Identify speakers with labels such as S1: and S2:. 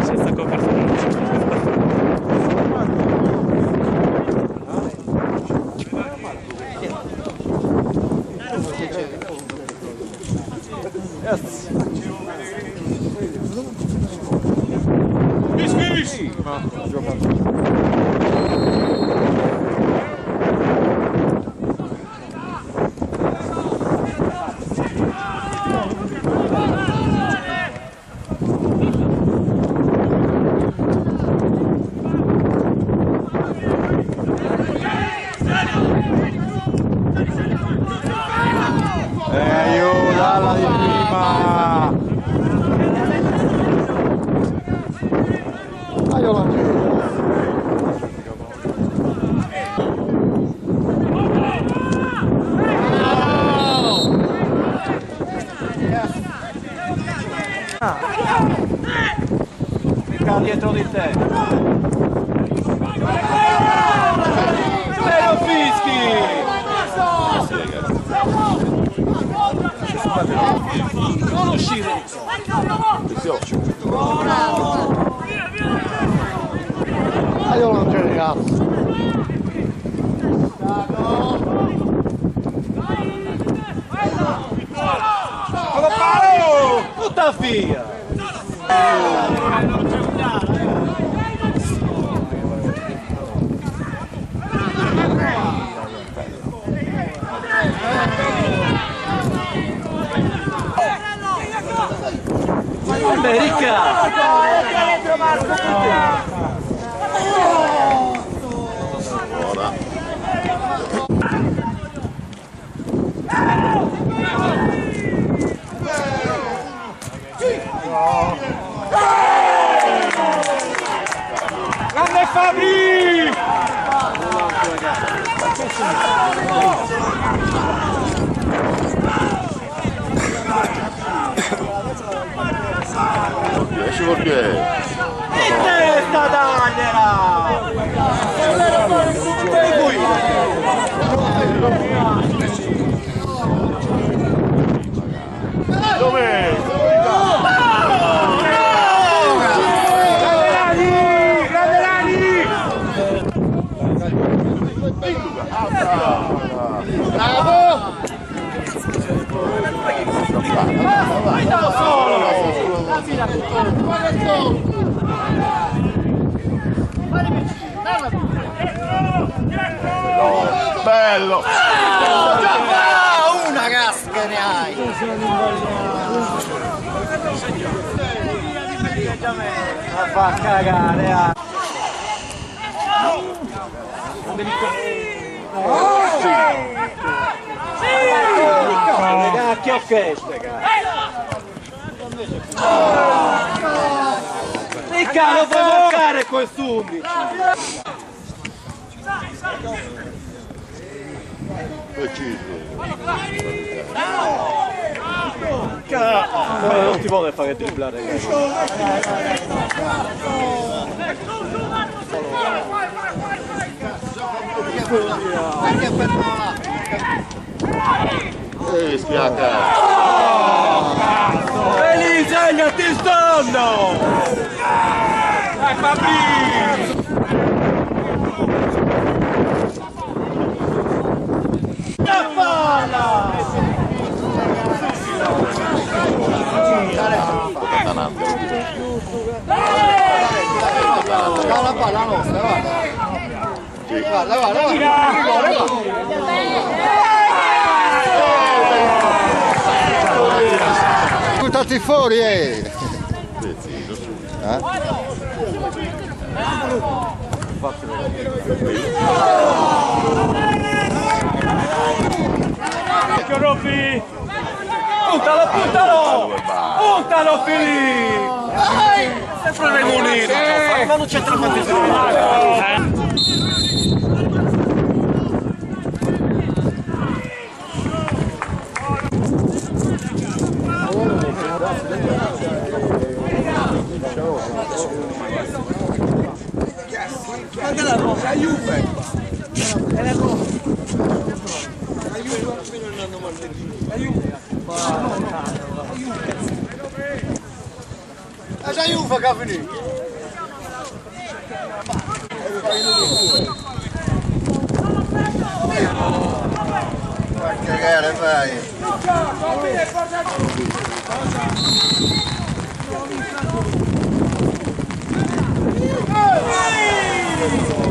S1: senza copertura non c'è.
S2: Dalla di prima! Io la
S3: Sta dietro di te. E lo fischi! Non uscire!
S2: io non c'è ragazzi!
S3: Tutta via! America! Grande Fabri!
S4: Esci col piede!
S3: In testa tagliela!
S4: Dov'è?
S2: Bravo!
S4: Bello!
S2: Una casca ne hai!
S3: A fa cagare! Cacchio che il caro può toccare quest'undici! Non ti vuole fare dribblare, ragazzi.
S4: Spiacca!
S3: Elisegna, ti stanno! Fabri! La palla!
S2: La palla nostra, guarda! Guarda! Buttati fuori,
S3: Robby! Puntalo! Puntalo, Filippo! Sempre Remunino! Ma non c'è traumatizzato!
S5: Guardate la rosa, la Juve! È la rosa! La Juve non hanno mantenuto. La Juve!
S2: La Juve che ha finito! Ma che gara fai?
S5: Hey!